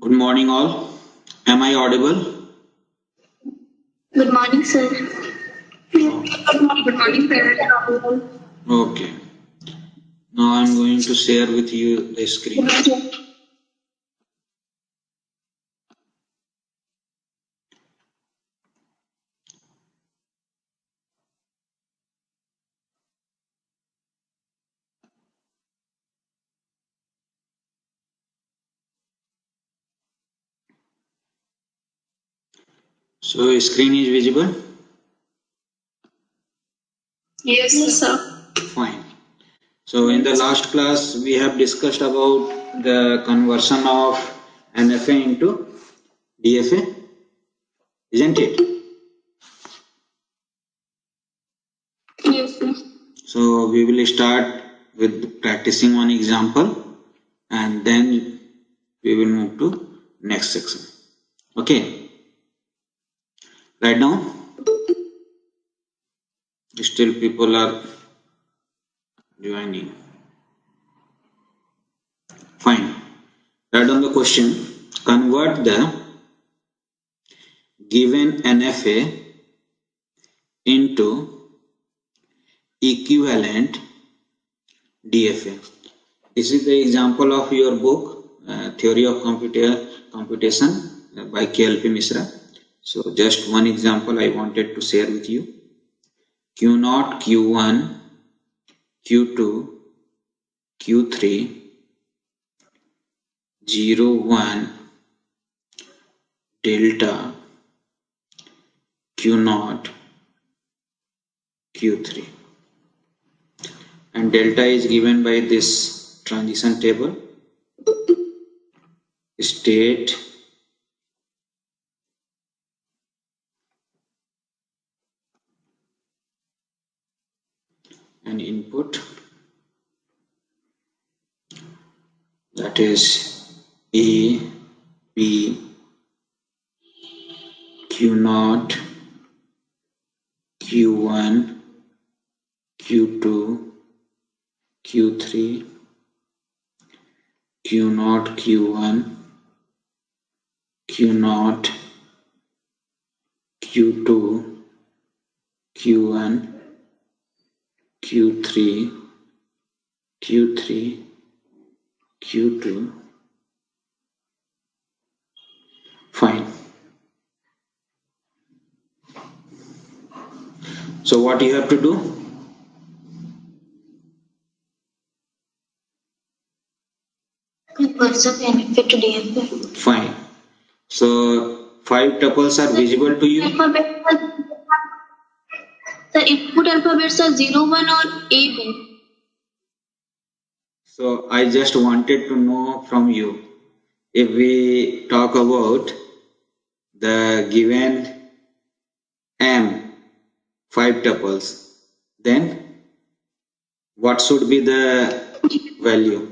Good morning, all. Am I audible? Good morning, sir. Good morning, sir. Okay. Now I'm going to share with you the screen. So screen is visible? Yes, sir. Fine. So in the last class we have discussed about the conversion of NFA into DFA, isn't it? Yes, sir. So we will start with practicing one example and then we will move to next section. Okay. Right now, still people are joining. Fine. Write down the question. Convert the given NFA into equivalent DFA. This is the example of your book, Theory of Computation by KLP Misra. So just one example I wanted to share with you. Q0, Q1, Q2, Q3, 0, 1, delta, Q0, Q3. And delta is given by this transition table, state, and input, that is A, B, Q0, Q1, Q2, Q3, Q0, Q1, Q0, Q2, Q1, Q3, Q3, Q2. Fine. So what you have to do? Conversion NFA to DFA. Fine. So 5 tuples are visible to you? The input alphabets are 0, 1 or AB. So I just wanted to know from you, if we talk about the given M 5 tuples, then what should be the value?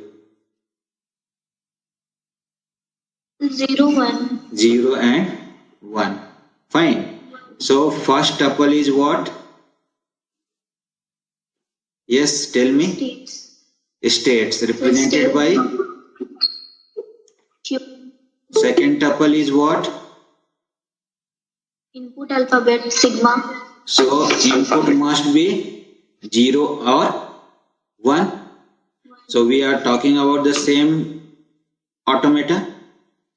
0, 1. 0 and 1. Fine. So first tuple is what? Yes, tell me. States. States represented by Q. second tuple is what? Input alphabet sigma. So input must be 0 or 1. So we are talking about the same automata.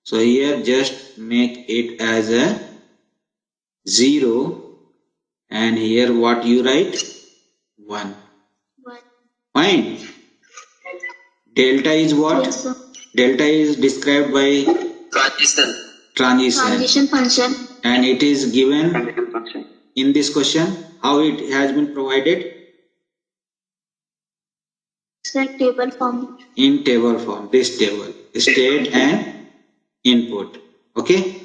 So here just make it as a 0 and here what you write? 1. 1. Fine. Delta is what? Yes, sir. Delta is described by transition function. and it is given in this question. How it has been provided? Select table form. In table form, this table, state and input. Okay.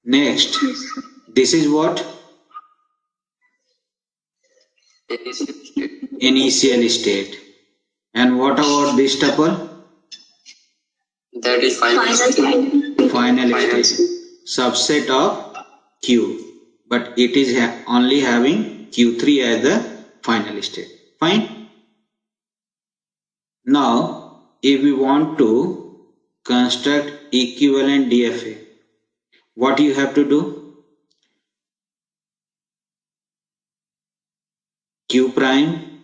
Next, Yes, this is what? Initial state. And what about this tuple? That is final state. Final state. Subset of Q. But it is only having Q3 as the final state. Fine. Now, if we want to construct equivalent DFA. What you have to do? Q prime,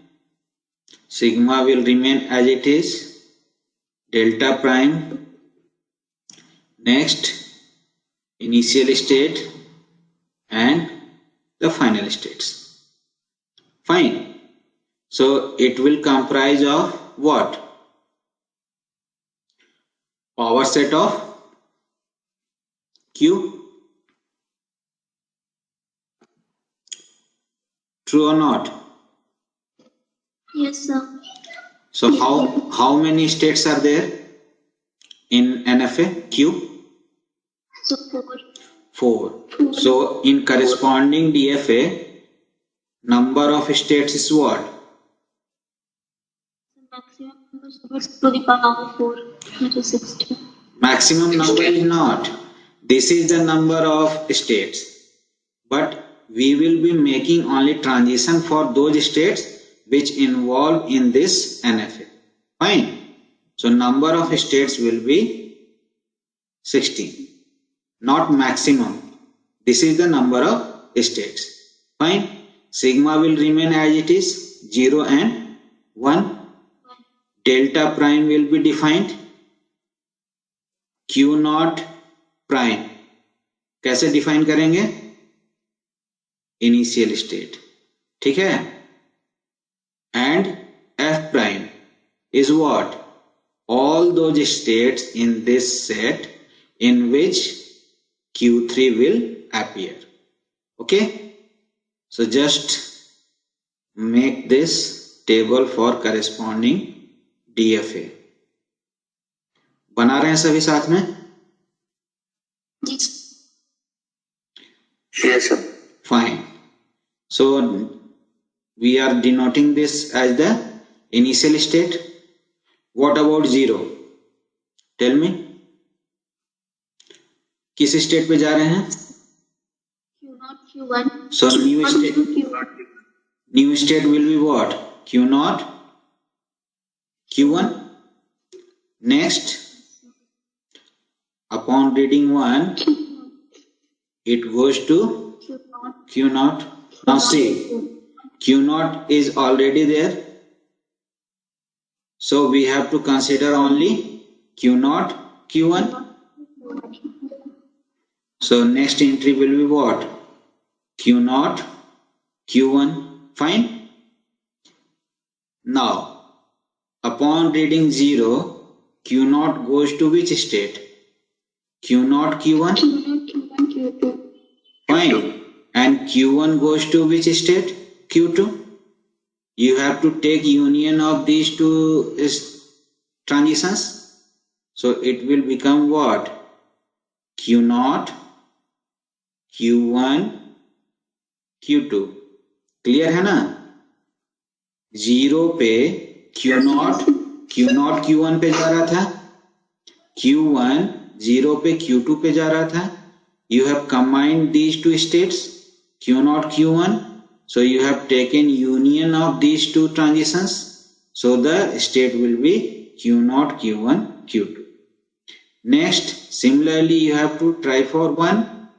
sigma will remain as it is, delta prime, next initial state and the final states. Fine. So it will comprise of what? Power set of Q. True or not? Yes, sir. So how many states are there in NFA Q? So 4. So in corresponding DFA, number of states is what? maximum number to the power of 4, which is 16. Maximum number is not. This is the number of states. But we will be making only transition for those states which involve in this NFA. Fine. So number of states will be 16. Not maximum. This is the number of states. Fine. Sigma will remain as it is, 0 and 1. Delta prime will be defined. Q naught prime. कैसे define करेंगे? Initial state. ठीक है? And F prime is what? All those states in this set in which Q3 will appear. Okay? So just make this table for corresponding DFA. बना रहे हैं सभी साथ में? Yes, sir. Fine. So we are denoting this as the initial state. What about 0? Tell me. किस state पे जा रहे हैं? Q0, Q1. So new state will be what? Q0, Q1. Next, upon reading 1, it goes to Q0. Now see, Q0 is already there. So we have to consider only Q0, Q1. So next entry will be what? Q0, Q1. Fine. Now, upon reading 0, Q0 goes to which state? Q0, Q1. Q1, Q2. Fine. And Q1 goes to which state? Q2. You have to take union of these two transitions. So it will become what? Q0, Q1, Q2. Clear है ना? 0 पे Q0 Q1 पे जा रहा था, Q1 0 पे Q2 पे जा रहा था. You have combined these two states, Q0 Q1. So you have taken union of these two transitions. So the state will be Q0 Q1 Q2. Next, similarly you have to try for 1.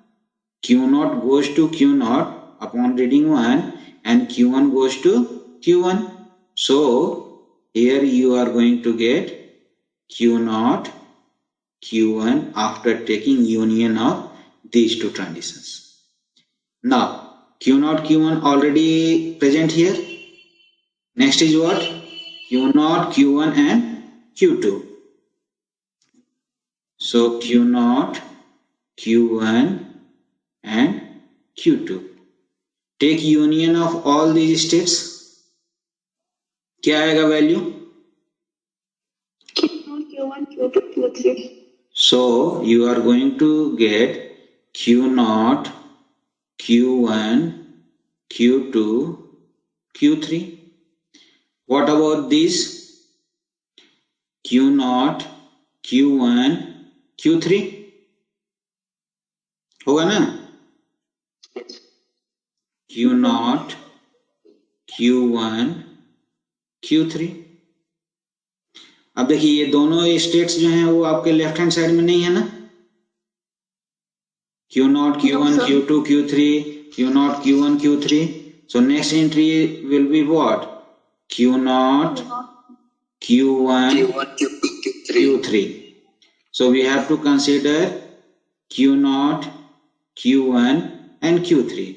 Q0 goes to Q0 upon reading 1 and Q1 goes to Q1. So here you are going to get Q0 Q1 after taking union of these two transitions. Now Q0 Q1 already present here. Next is what? Q0 Q1 and Q2. So Q0 Q1 and Q2. Take union of all these states. क्या आएगा value? Q0, Q1, Q2, Q3. So you are going to get Q0, Q1, Q2, Q3. What about these? Q0, Q1, Q3. होगा ना? Q0, Q1, Q3. अब देखिए ये दोनों states जो हैं वो आपके लेफ्ट हैंड साइड में नहीं है ना, Q0, Q1, sir. Q2, Q3, Q0, Q1, Q3. So next entry will be what? Q0, Q1, Q1, Q2, Q3. Q3. So we have to consider Q0, Q1 and Q3.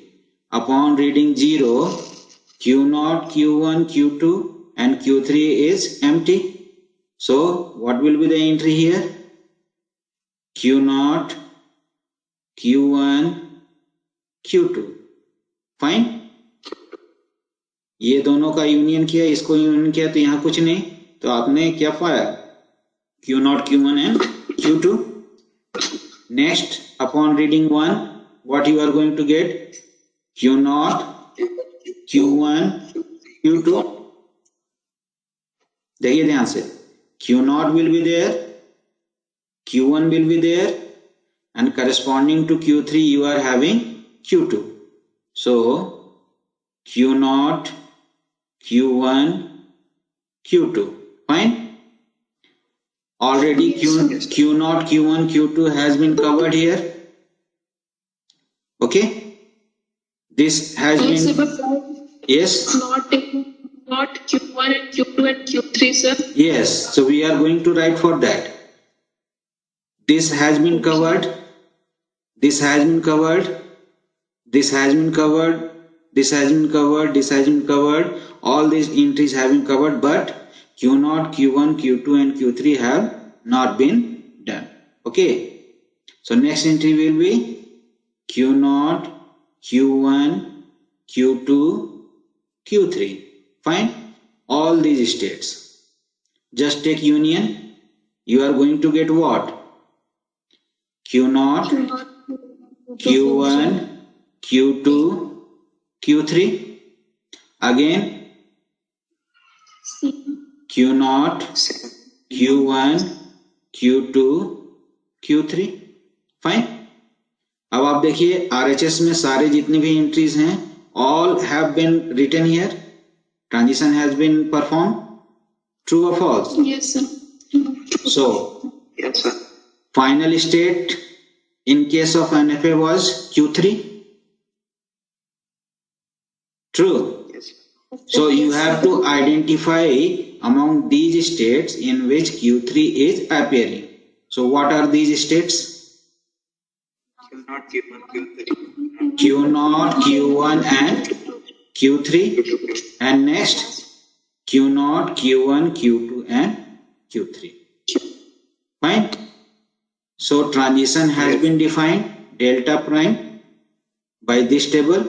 Upon reading 0, Q0, Q1, Q2 and Q3 is empty. So what will be the entry here? Q0, Q1, Q2. Fine, ये दोनों का union किया, इसको union किया तो यहाँ कुछ नहीं, तो आपने क्या पाया? Q0, Q1 and Q2. Next, upon reading 1, what you are going to get? Q0, Q1, Q2. देखिए ध्यान से, Q0 will be there, Q1 will be there, and corresponding to Q3 you are having Q2. So Q0, Q1, Q2. Fine. Already Q0, Q1, Q2 has been covered here. Okay. This has Yes, sir, been, but yes, not Q1 and Q2 and Q3, sir. yes. So we are going to write for that. This has been covered. This has been covered. This has been covered. This has been covered. This has been covered. All these entries have been covered, but Q0, Q1, Q2 and Q3 have not been done. Okay. So next entry will be Q0, Q1, Q2, Q3. Fine. All these states. Just take union. You are going to get what? Q0, Q1, Q2, Q3. Again, Q0, Q1, Q2, Q3. Fine. अब आप देखिए RHS में सारे जितने भी entries हैं, all have been written here. Transition has been performed. True or false? Yes, sir. So, Yes, sir. final state in case of NFA was Q3. True. Yes. So you have to identify among these states in which Q3 is appearing. So what are these states? Q0, Q1, Q3. Q0, Q1 and Q3. And next Q0, Q1, Q2 and Q3. Fine. So transition has been defined, delta prime, by this table,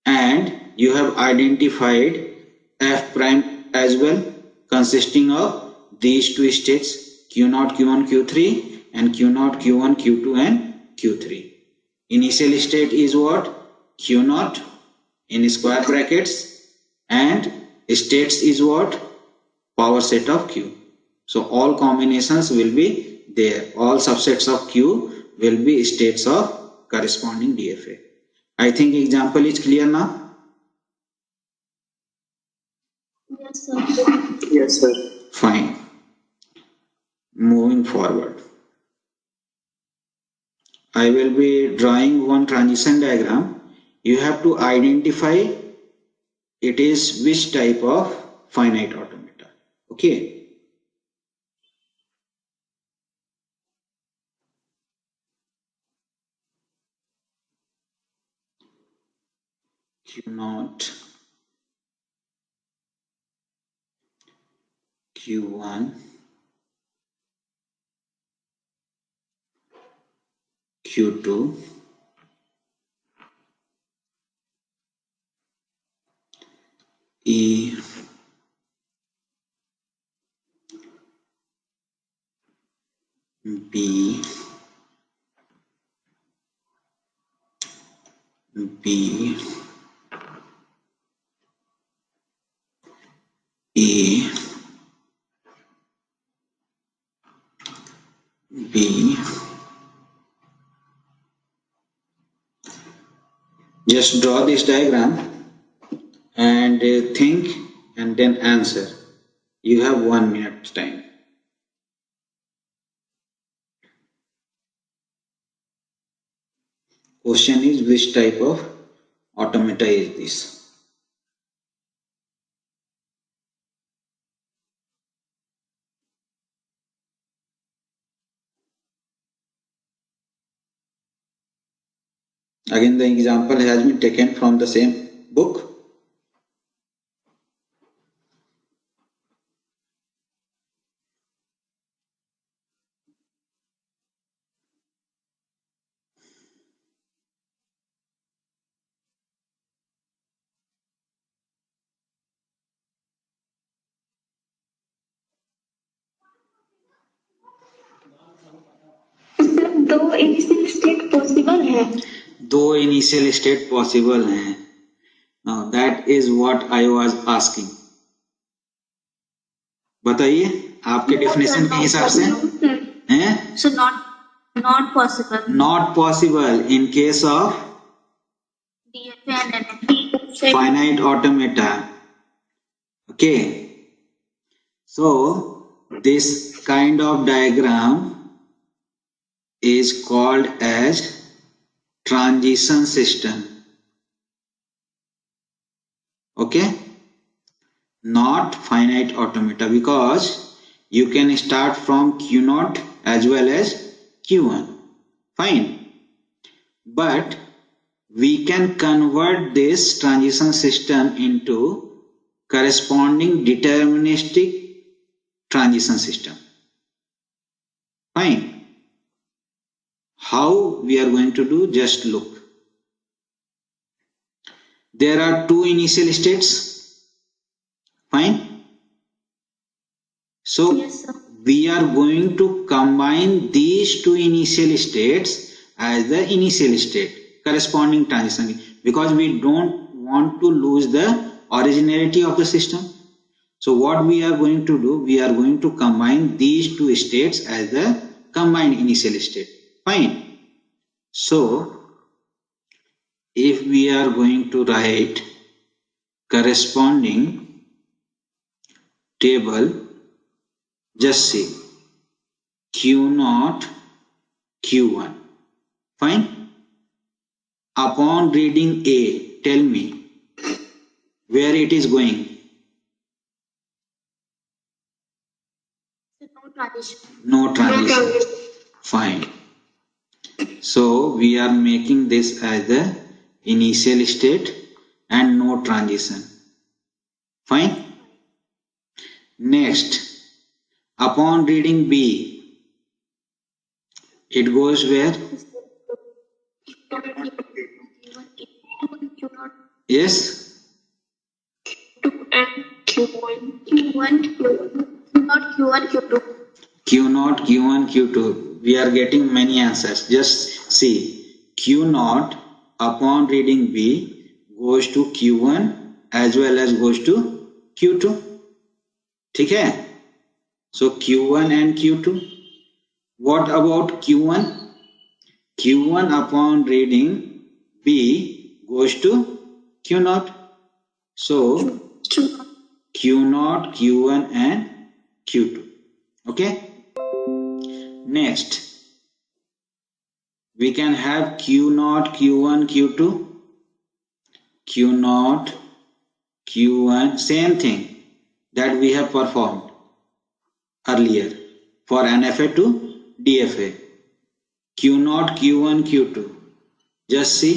and you have identified F prime as well, consisting of these two states, Q0, Q1, Q3 and Q0, Q1, Q2 and Q3. Initial state is what? Q0 in square brackets, and states is what? Power set of Q. So all combinations will be there. All subsets of Q will be states of corresponding DFA. I think example is clear now. Yes, sir. Yes, sir. Fine. Moving forward, I will be drawing one transition diagram. You have to identify it is which type of finite automata. Okay. Q0, Q1, Q2, E, B, B, E, B. Just draw this diagram and think and then answer. You have 1 minute time. Question is, which type of automata is this? Again, the example has been taken from the same book. Sir दो initial state possible है. दो initial state possible हैं. Now that is what I was asking. बताइए आपके definition के हिसाब से हैं? So not possible. Not possible in case of DFA and NFA. finite automata. Okay. So this kind of diagram is called as transition system. Okay, not finite automata, because you can start from Q0 as well as Q1. Fine, but we can convert this transition system into corresponding deterministic transition system. Fine. How we are going to do? Just look. There are two initial states. Fine. So Yes, sir. we are going to combine these two initial states as the initial state corresponding transition, because we don't want to lose the originality of the system. So what we are going to do, we are going to combine these two states as the combined initial state. Fine. So if we are going to write corresponding table, just see Q0, Q1. Fine. Upon reading A, tell me where it is going. No transition. No transition. Fine. So we are making this as the initial state and no transition. Fine. Next, upon reading B, it goes where? Yes. Q1, not Q1, Q2. Q0, Q1, Q2. We are getting many answers. Just see. Q0 upon reading B goes to Q1 as well as goes to Q2. ठीक है? So Q1 and Q2. What about Q1? Q1 upon reading B goes to Q0. So Q0, Q1 and Q2. Okay. Next, we can have Q0, Q1, Q2. Q0, Q1, same thing that we have performed earlier for NFA to DFA. Q0, Q1, Q2. Just see.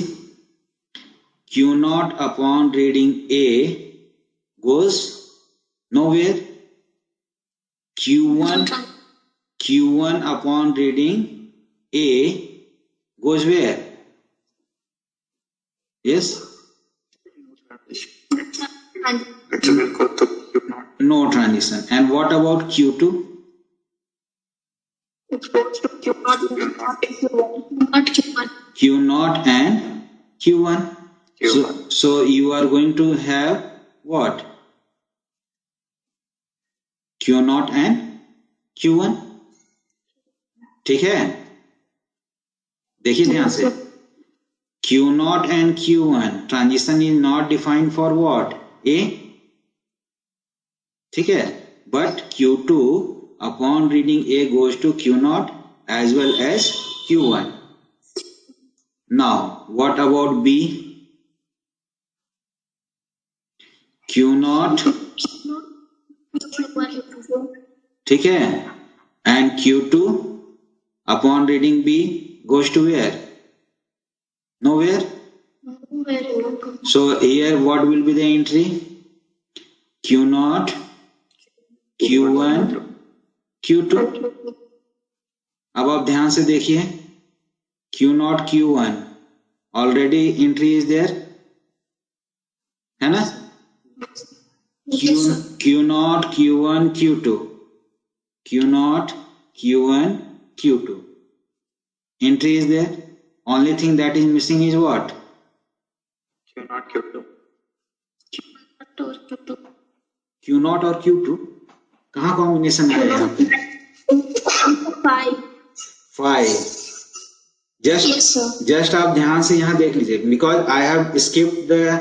Q0 upon reading A goes nowhere. Q1 upon reading A goes where? Yes? It's a will go to Q0. No transition. And what about Q2? It goes to Q0, not Q1. Q0 and Q1. So you are going to have what? Q0 and Q1. ठीक है? देखिए ध्यान से. Q0 and Q1 transition is not defined for what? A. ठीक है? but Q2 upon reading A goes to Q0 as well as Q1. Now, what about B? Q0, ठीक है, and Q2 upon reading B goes to where? Nowhere. So here what will be the entry? Q0, Q1, Q2. अब आप ध्यान से देखिए, Q0, Q1 already entry is there, है ना? Q0, Q1, Q2, Q0, Q1, Q2. Entry is there. Only thing that is missing is what? Q0, Q2. Q0 और Q2 कहाँ combination है यहाँ पे? 5. Just आप ध्यान से यहाँ देख लीजिए, because I have skipped the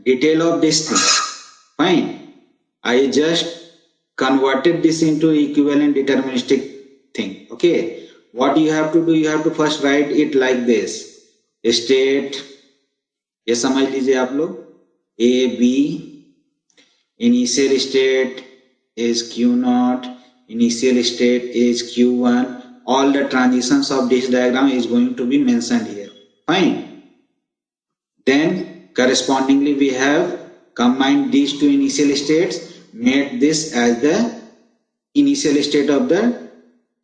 detail of this thing. Fine. I just converted this into equivalent deterministic thing. Okay. What you have to do, you have to first write it like this. State, ये समझ लीजिए आप लोग, A, B, initial state is Q0, initial state is Q1. All the transitions of this diagram is going to be mentioned here. Fine. Then correspondingly we have combined these two initial states, made this as the initial state of the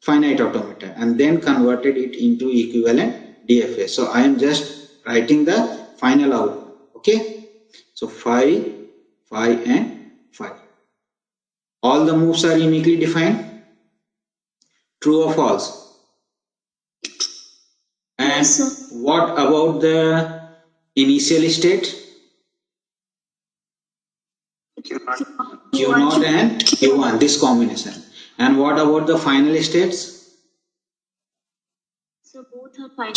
finite automata, and then converted it into equivalent DFA. So I am just writing the final output. Okay. So 5, 5 and 5. All the moves are uniquely defined. True or false? And Yes, what about the initial state? Q0 and Q1, this combination. And what about the final states? so both are fine.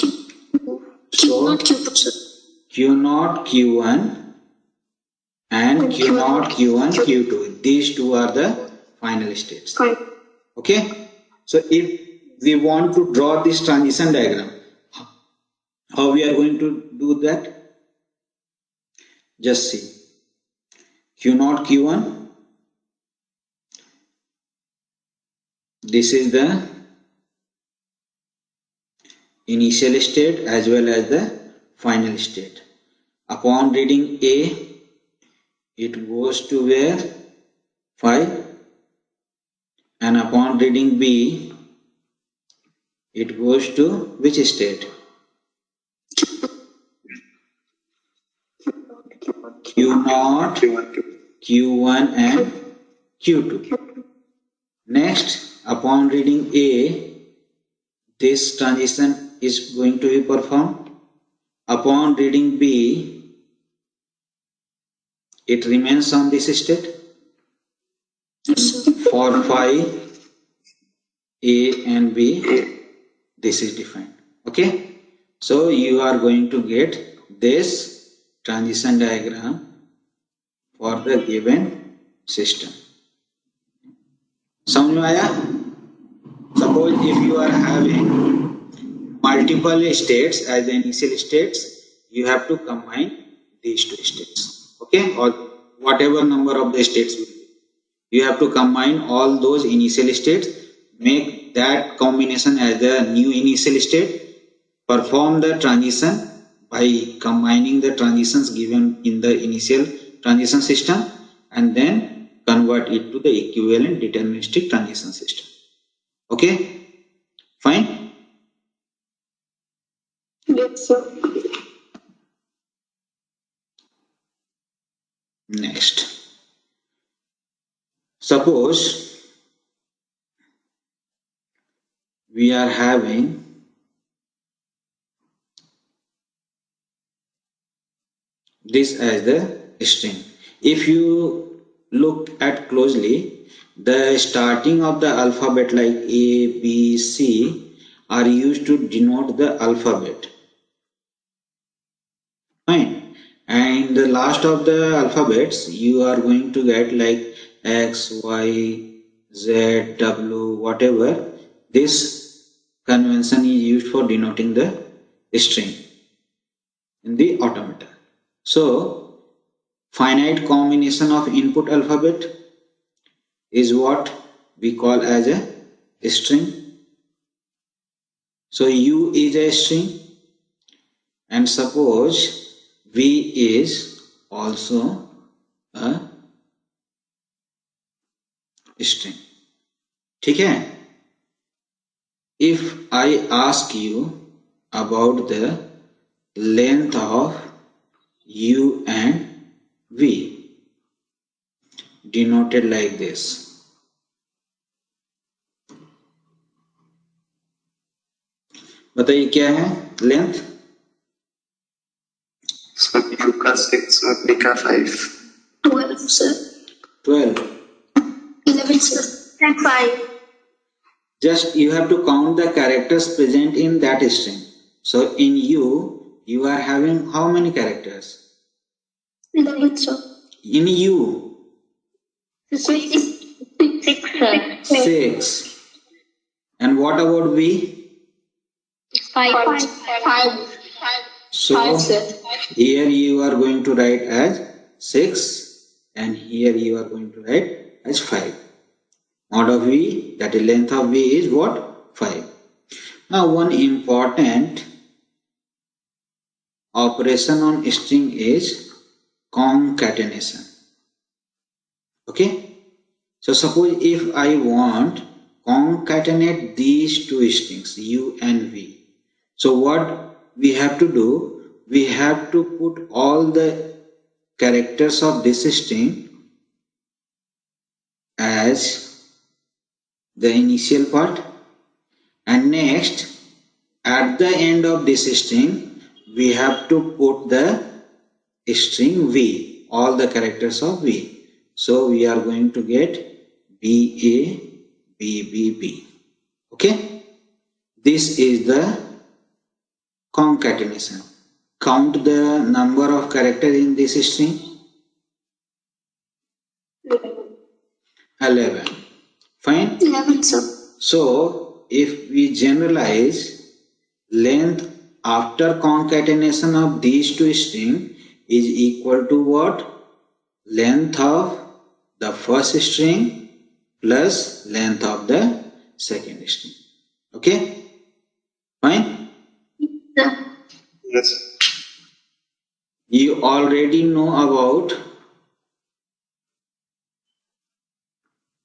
So Q0, Q1 and Q0, Q1, Q2. These two are the final states. Okay. So if we want to draw this transition diagram, how we are going to do that? Just see. Q0, Q1. This is the initial state as well as the final state. Upon reading A, it goes to where? 5. And upon reading B, it goes to which state? Q0, Q1 and Q2. Next, upon reading A, this transition is going to be performed. Upon reading B, it remains on this state. For 5, A and B, this is defined. Okay. So you are going to get this transition diagram for the given system. समझ में आया? Suppose if you are having multiple states as the initial states, you have to combine these two states. Okay, or whatever number of the states will be, you have to combine all those initial states, make that combination as the new initial state, perform the transition by combining the transitions given in the initial transition system, and then convert it to the equivalent deterministic transition system. Okay, fine. Yes, sir. Next, suppose we are having this as the string. If you look at closely, the starting of the alphabet like A, B, C are used to denote the alphabet. Fine. And the last of the alphabets you are going to get like X, Y, Z, W, whatever, this convention is used for denoting the string in the automata. So, finite combination of input alphabet is what we call as a string. So, U is a string, and suppose V is also a string. ठीक है? If I ask you about the length of U and V, denoted like this. बताइए क्या है length? Sir, U का 6 और V का 5. 12, sir. 12. 11, sir. And 5. Just you have to count the characters present in that string. So in U, you are having how many characters? 11, sir. In U, 6, sir. 6. And what about V? 5. 5. So 5, sir. here you are going to write as 6 and here you are going to write as 5. Mod of V, that is length of V is what? 5. Now one important operation on string is concatenation. Okay? So suppose if I want concatenate these two strings U and V. So what we have to do? We have to put all the characters of this string as the initial part, and next at the end of this string we have to put the string V, all the characters of V. So we are going to get BA, BBB. Okay? This is the concatenation. Count the number of characters in this string. 11. Fine? 11, sir. So if we generalize, length after concatenation of these two strings is equal to what? Length of the first string plus length of the second string. Okay? Fine? Sir. Yes. You already know about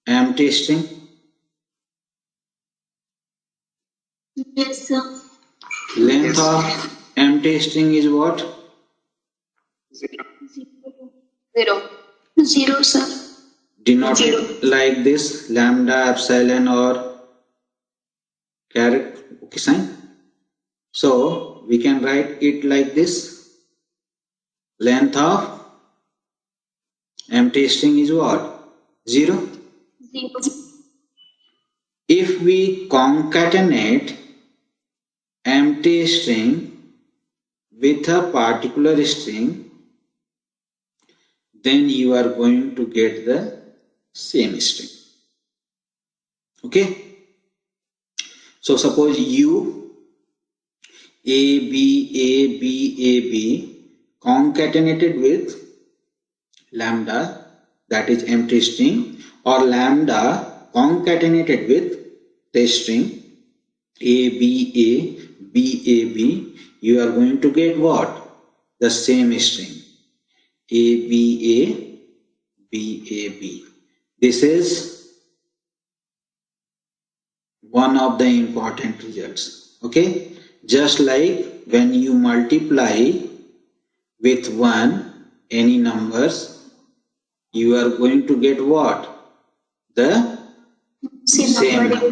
empty string. Yes, sir. Length Yes. of empty string is what? 0. 0. 0, sir. Denoted like this, lambda, epsilon or caret, okay sign. So we can write it like this. Length of empty string is what? 0. 0. If we concatenate empty string with a particular string, then you are going to get the same string. Okay? So suppose U, A, B, A, B, A, B concatenated with lambda, that is empty string, or lambda concatenated with the string A, B, A, B, A, B, you are going to get what? The same string A, B, A, B, A, B. This is one of the important results. Okay? Just like when you multiply with 1 any numbers, you are going to get what? The same number.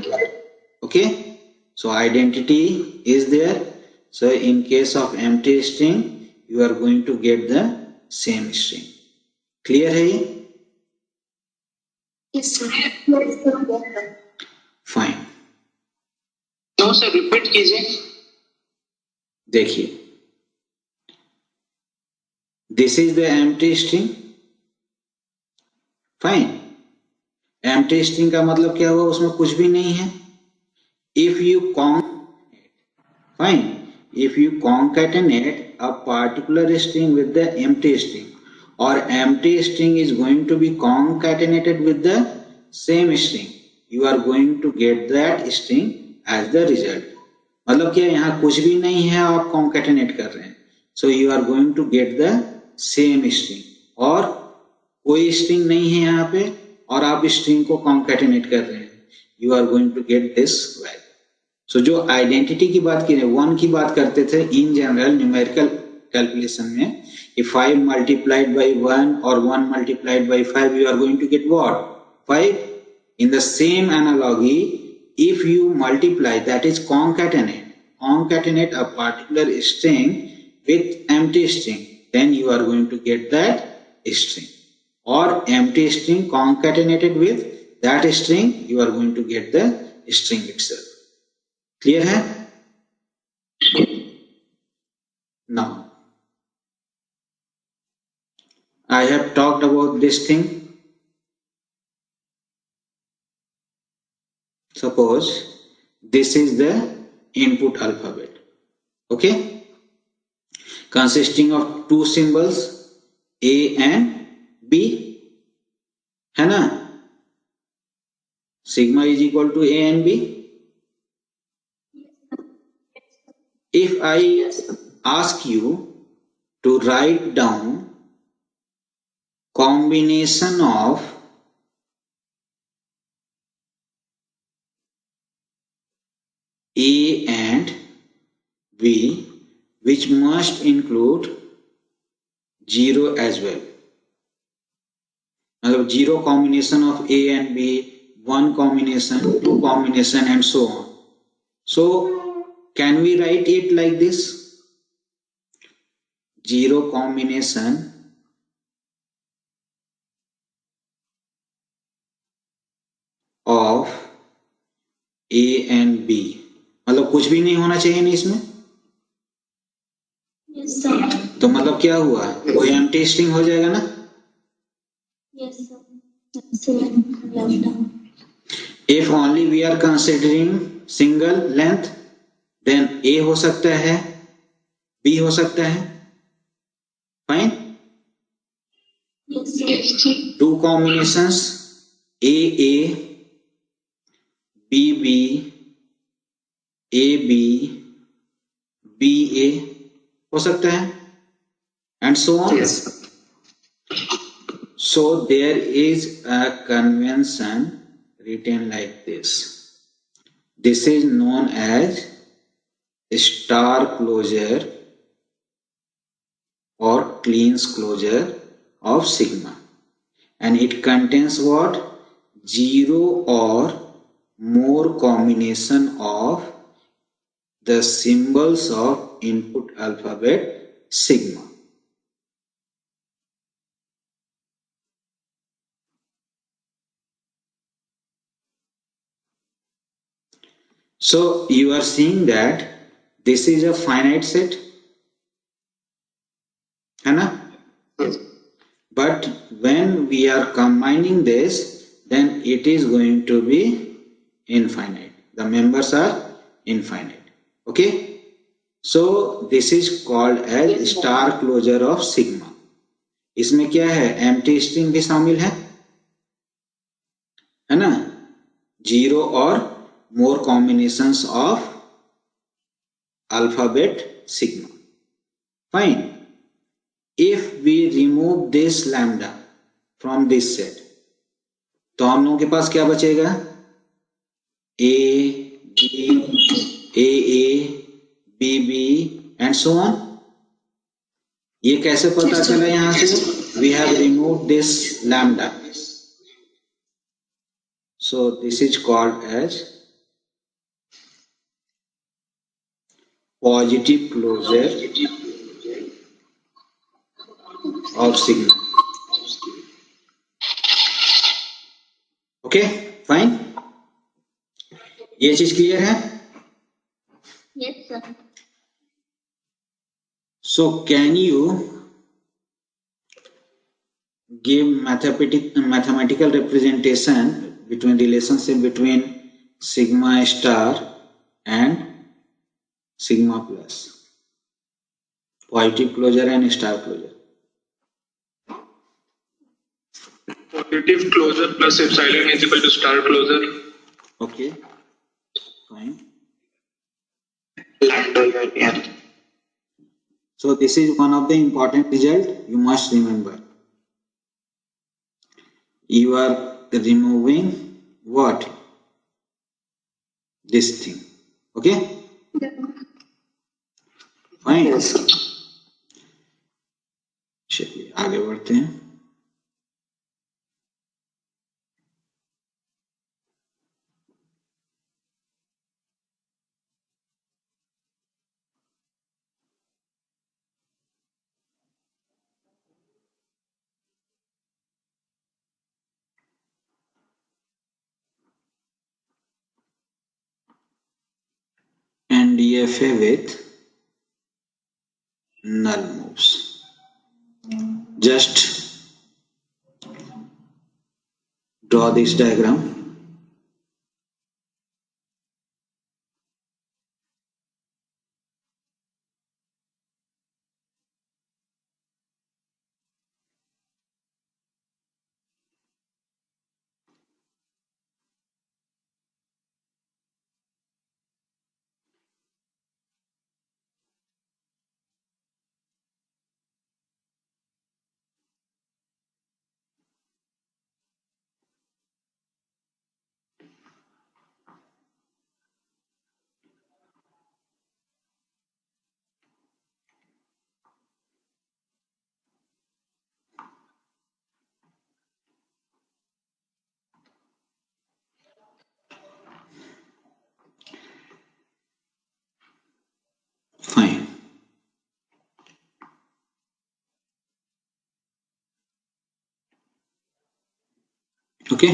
Okay? So identity is there. So in case of empty string, you are going to get the same string. Clear है ये? Yes, sir. Yes, sir. Fine. तो sir repeat कीजिए. देखिए, this is the empty string. Fine. Empty string का मतलब क्या हुआ, उसमें कुछ भी नहीं है. If you concatenate a particular string with the empty string, or empty string is going to be concatenated with the same string, you are going to get that string as the result. मतलब क्या, यहाँ कुछ भी नहीं है, आप concatenate कर रहे हैं, so you are going to get the same string. और कोई string नहीं है यहाँ पे और आप string को concatenate कर रहे हैं, you are going to get this value. So, जो आइडेंटिटी की बात की, 1 की बात करते थे इन जनरल न्यूमेरिकल कैलकुलेशन में, if 5 multiplied by 1 or 1 multiplied by 5, you are going to get what? 5. In the same analogy, if you multiply, that is concatenate a particular string with empty string, then you are going to get that string. Or empty string concatenated with that string, you are going to get the string itself. Clear है? Now, I have talked about this thing. Suppose this is the input alphabet, okay, consisting of 2 symbols A and B, है ना? Sigma is equal to A and B. If I ask you to write down combination of A and B, which must include 0 as well. मतलब 0 combination of A and B, 1 combination, 2 combination, and so on. So, can we write it like this? 0 combination of A and B. मतलब कुछ भी नहीं होना चाहिए ना इसमें? Yes, sir. तो मतलब क्या हुआ, वो एम्प्टी स्ट्रिंग हो जाएगा ना? Yes, sir. Excellent. If only we are considering single length, then A हो सकता है, B हो सकता है. Fine? Yes, sir. 2 combinations AA, BB, AB, BA हो सकता है, and so on. Yes. So there is a convention written like this. This is known as star closure or Kleen's closure of sigma, and it contains what? 0 or more combination of the symbols of input alphabet sigma. So you are seeing that this is a finite set, है ना? Yes. But when we are combining this, then it is going to be infinite. The members are infinite. Okay? So this is called as star closure of sigma. इसमें क्या है, empty string भी शामिल है ना? 0 और more combinations of alphabet sigma. Fine. If we remove this lambda from this set, तो हम लोगों के पास क्या बचेगा? A, B, AA, BB and so on. ये कैसे पता चला यहाँ से? We have removed this lambda. So this is called as positive closure of sigma. Okay, fine. ये चीज क्लियर है? Yes, sir. So can you give mathematical representation between relationship between sigma star and sigma plus, positive closure and star closure. Positive closure plus epsilon is equal to star closure. Okay, fine. Lambda union. So this is one of the important result you must remember. You are removing what? This thing. Okay? Fine. Yes, sir. चलिए आगे बढ़ते हैं. NDFA with null moves. Just draw this diagram. Fine. Okay.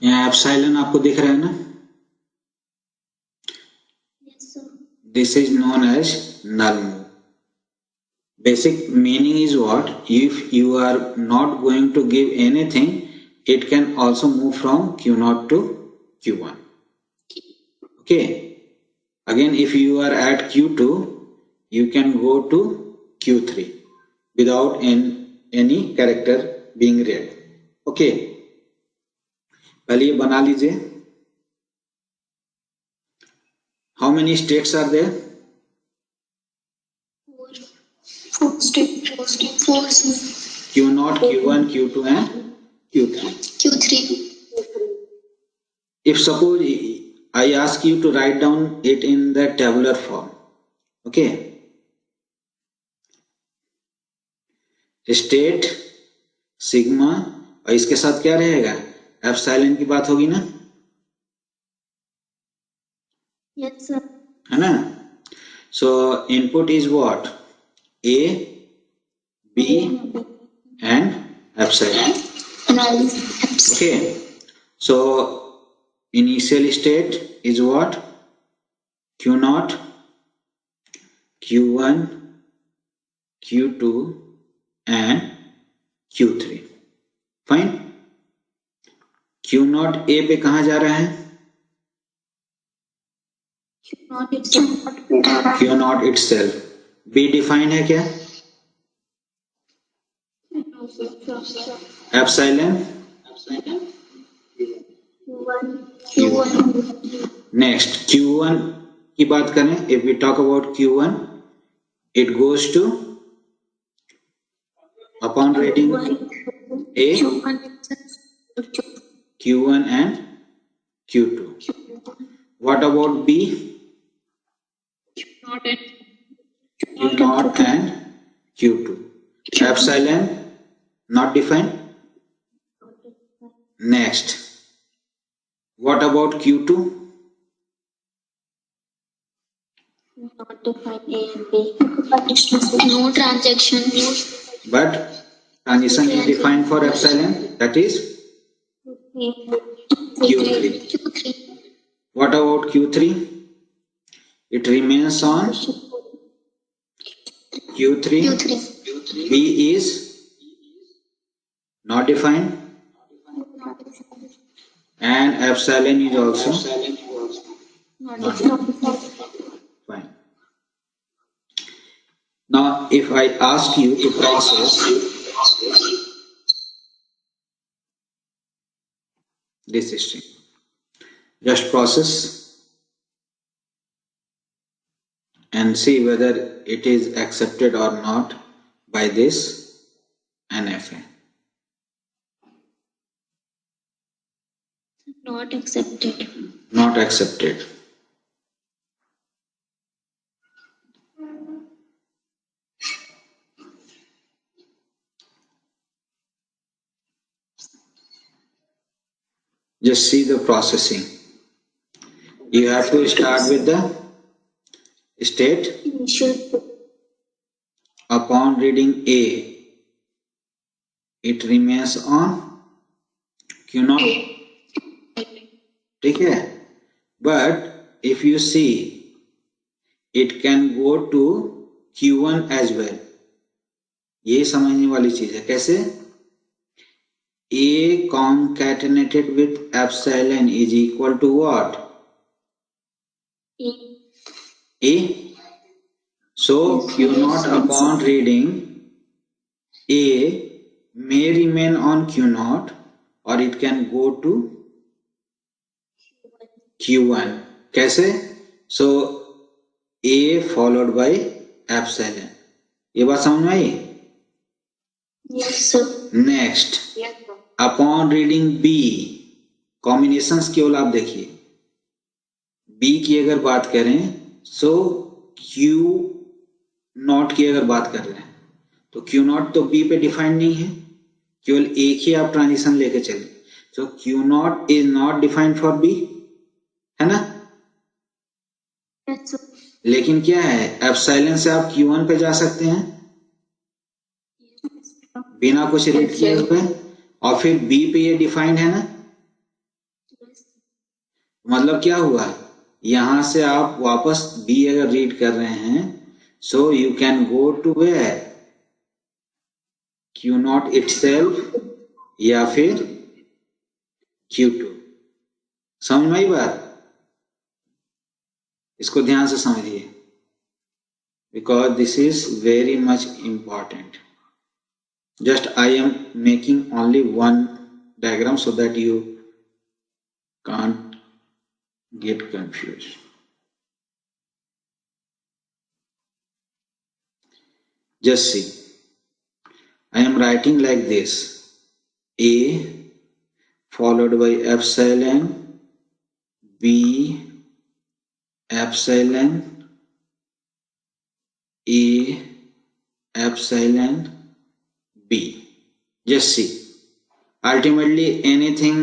यहाँ epsilon आपको दिख रहा है ना? Yes, sir. This is known as null move. Basic meaning is what? If you are not going to give anything, it can also move from Q0 to Q1. Okay. Again, if you are at Q2, you can go to Q3 without any character being read. Okay. पहले ये बना लीजिए. How many states are there? Four states. Q0, Q1, Q2 and Q3. Q3. If suppose I ask you to write down it in the tabular form, okay? State sigma और इसके साथ क्या रहेगा? Epsilon की बात होगी ना? Yes, sir. है ना? So input is what? A, B and epsilon. Okay. So initial state is what? Q0, Q1, Q2 and Q3. Fine. Q0 A पे कहाँ जा रहा है? Q0 itself. B डिफाइन है क्या? Epsilon. Q1. Next Q1 की बात करें. If we talk about Q1, it goes to upon reading A, Q1 and Q2. What about B? Q0 and Q2. Epsilon not defined. Next, what about Q2? Not defined A and B. No transaction. But transition is defined for epsilon, that is Q3. What about Q3? It remains on Q3. B is not defined, and epsilon is also Not not defined. fine. Now, if I ask you to process this string, just process and see whether it is accepted or not by this NFA. Not accepted. Not accepted. Just see the processing. You have to start with the state. Initial. Upon reading A, it remains on Q naught. ठीक है? But if you see, it can go to Q1 as well. ये समझने वाली चीज है. कैसे? A concatenated with epsilon is equal to what? A. So Q naught upon reading A may remain on Q naught, or it can go to Q1. कैसे? So A followed by epsilon. ये बात समझ में आई? Yes, sir. Next, upon reading B, combinations केवल आप देखिए. B की अगर बात करें, so Q नॉट की अगर बात कर रहे हैं, तो Q नॉट तो B पे डिफाइंड नहीं है, केवल एक ही आप ट्रांजिशन लेके चले. So Q not is not defined for B, है ना? Yes, sir. लेकिन क्या है, एप्सिलॉन से आप Q1 पे जा सकते हैं बिना कुछ रीड किए हुए, और फिर B पे ये डिफाइंड है ना. मतलब क्या हुआ, यहां से आप वापस B अगर रीड कर रहे हैं, so you can go to where, Q not itself या फिर Q2. समझ में आई बात? इसको ध्यान से समझिए, because this is very much important. Just I am making only one diagram so that you can't get confused. Just see, I am writing like this: A followed by epsilon, B epsilon, A epsilon, B. Just see, ultimately anything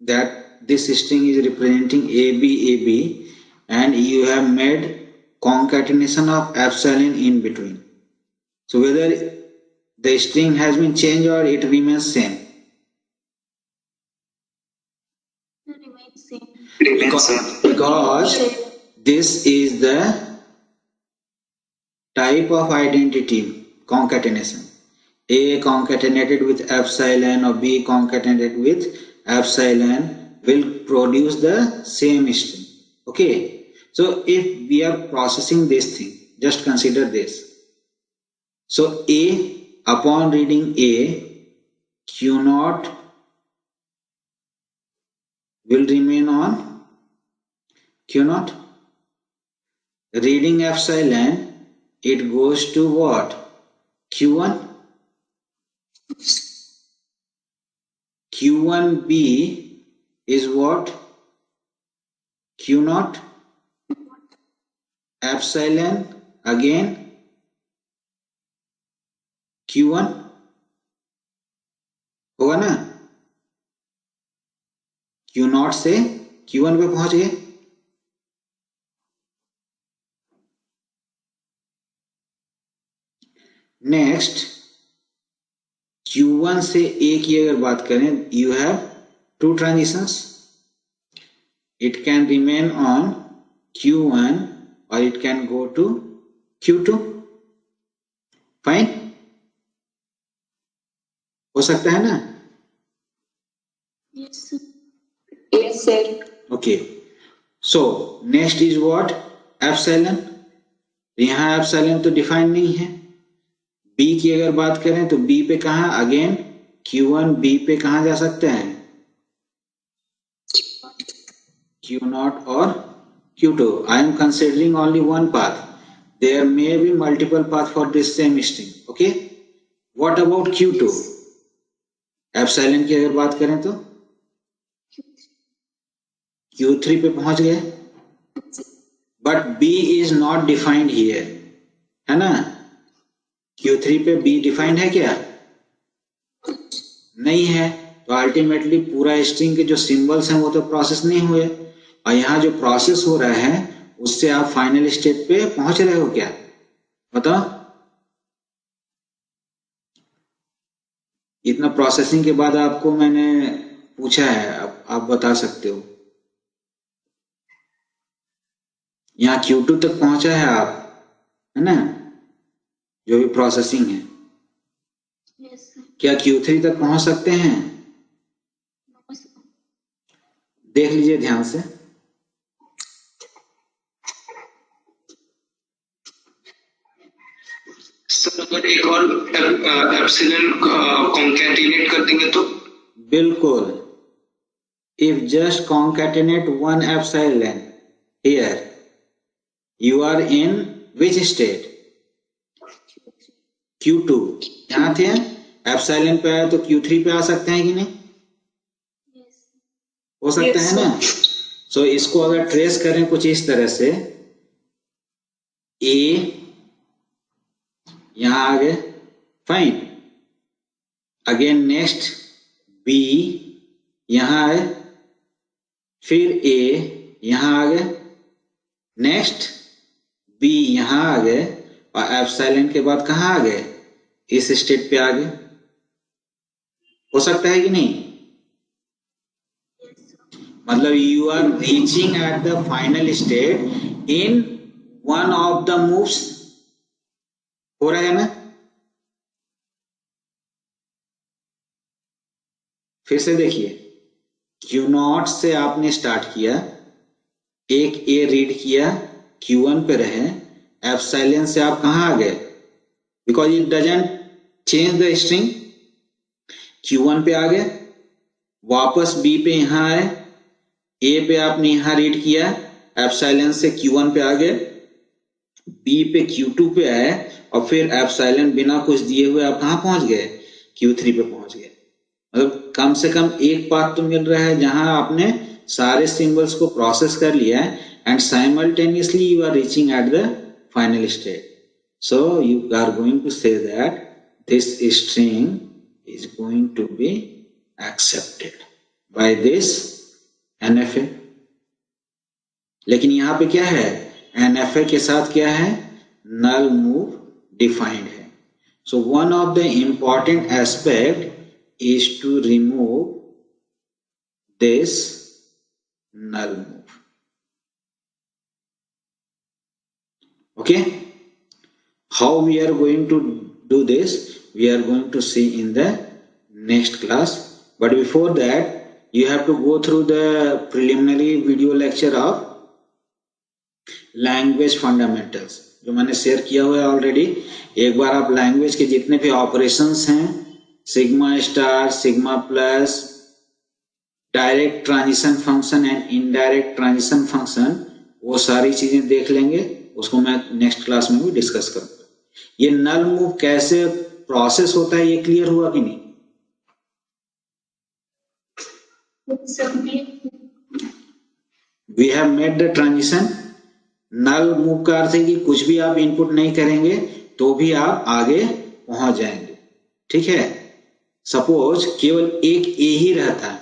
that this string is representing AB, AB, and you have made concatenation of epsilon in between. So whether the string has been changed or it remains same. It remains same. Because this is the type of identity concatenation. A concatenated with epsilon or B concatenated with epsilon will produce the same string. Okay, so if we are processing this thing, just consider this. So A, upon reading A, Q naught will remain on Q naught. Reading epsilon, it goes to what? Q1. Q1B is what? Q naught. Epsilon again Q1 होगा ना. Q naught से Q1 पे पहुंच गए. Next, Q1 से A की अगर बात करें, you have two transitions. It can remain on Q1 or it can go to Q2. Fine. हो सकता है ना? Yes, sir. Yes, sir. Okay, so next is what? Epsilon. यहाँ एप्सिलॉन तो डिफाइन नहीं है। बी की अगर बात करें तो बी पे कहाँ, अगेन Q1 बी पे कहाँ जा सकते हैं? Q0 or Q2. I am considering only one path. There may be multiple paths for this same string. Okay. What about Q2? Epsilon की अगर बात करें तो Q3 पे पहुंच गए, but B is not defined here, है ना? Q3 पे B डिफाइंड है क्या? नहीं है। तो अल्टीमेटली पूरा स्ट्रिंग के जो सिंबल्स हैं वो तो प्रोसेस नहीं हुए, और यहाँ जो प्रोसेस हो रहा है उससे आप फाइनल स्टेप पे पहुंच रहे हो क्या? बताओ। इतना प्रोसेसिंग के बाद आपको मैंने पूछा है, अब आप बता सकते हो। यहाँ Q2 तक पहुंचा है आप, है ना? जो भी प्रोसेसिंग है, Yes, sir. क्या Q3 तक पहुंच सकते हैं? No, sir. देख लीजिए ध्यान से। सर अगर एक और एप्सिलॉन कॉन्कैटिनेट कर देंगे तो? बिल्कुल। If just concatenate one epsilon here, you are in which state? Q2। यहाँ थे, एप्सिलॉन पे आया तो Q3 पे आ सकते हैं कि नहीं? Yes. हो सकता Yes, है ना? सो इसको अगर ट्रेस करें कुछ इस तरह से, A यहाँ आ गए, फाइन। अगेन नेक्स्ट B यहाँ आए, फिर A यहाँ आ गए, नेक्स्ट B यहाँ आ गए, और एप्सिलॉन के बाद कहाँ आ गए? इस स्टेट पे आ गए। हो सकता है कि नहीं? मतलब you are reaching at the final state in one of the moves. हो रहा है ना? फिर से देखिए, Q0 से आपने स्टार्ट किया, एक A रीड किया, Q1 पे रहे, एप्सिलॉन से आप कहाँ आ गए? Because it doesn't change the string. Q1 पे आ गए, वापस B पे यहाँ आए, A पे आपने यहाँ रीड किया, एप्सिलॉन से Q1 पे आ गए, B पे Q2 पे आए, और फिर एप्सिलॉन बिना कुछ दिए हुए आप कहाँ पहुंच गए? Q3 पे पहुंच गए। मतलब कम से कम एक पाथ तो मिल रहा है जहां आपने सारे सिंबल्स को प्रोसेस कर लिया है, and simultaneously you are reaching at the final state. So you are going to say that this string is going to be accepted by this NFA। लेकिन यहाँ पे क्या है? NFA के साथ क्या है? null move defined है। So one of the important aspect is to remove this null move। Okay, how we are going to do this we are going to see in the next class, but before that you have to go through the preliminary video lecture of language fundamentals, जो मैंने share किया हुआ है already. एक बार आप language के जितने भी ऑपरेशंस हैं, sigma star, sigma plus, direct transition function and indirect transition function, वो सारी चीजें देख लेंगे। उसको मैं नेक्स्ट क्लास में भी डिस्कस करूंगा। ये नल मूव कैसे प्रोसेस होता है ये क्लियर हुआ कि नहीं? Yes, sir. We have made the transition. Null move का अर्थ है कि कुछ भी आप इनपुट नहीं करेंगे तो भी आप आगे पहुंच जाएंगे। ठीक है, सपोज केवल एक ए ही रहता,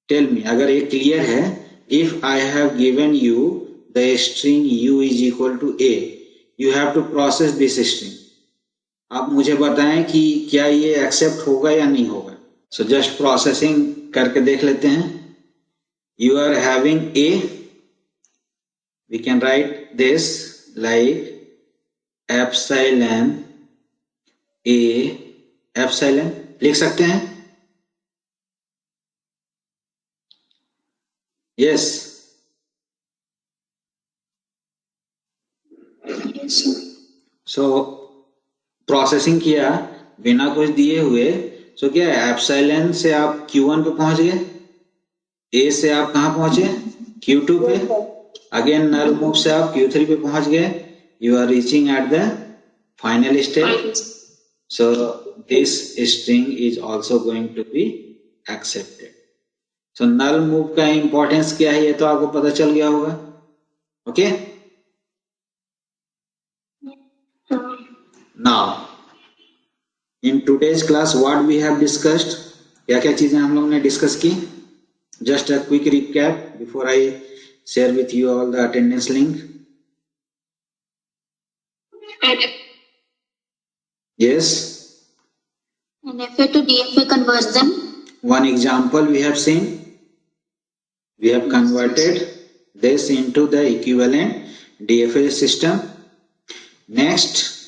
टेल मी, अगर एक क्लियर है, if I have given you the string u is equal to a, you have to process this string. आप मुझे बताएं कि क्या ये एक्सेप्ट होगा या नहीं होगा। सो जस्ट प्रोसेसिंग करके देख लेते हैं। You are having a, we can write this like epsilon a epsilon लिख सकते हैं? Yes, Yes, sir. So processing किया बिना कुछ दिए हुए, सो क्या एप्सिलॉन से आप Q1 पे पहुंच गए, ए से आप कहाँ पहुंचे, Q2 पे, अगेन नल मूव से आप Q3 पे पहुंच गए, you are reaching at the final step. So this string is also going to be accepted. So null move का importance क्या है ये तो आपको पता चल गया होगा. Okay? Now in today's class what we have discussed, क्या क्या चीजें हम लोगों ने डिस्कस की? Just a quick recap before I share with you all the attendance link. Yes. NFA to DFA conversion. One example we have seen. We have converted this into the equivalent DFA system. Next,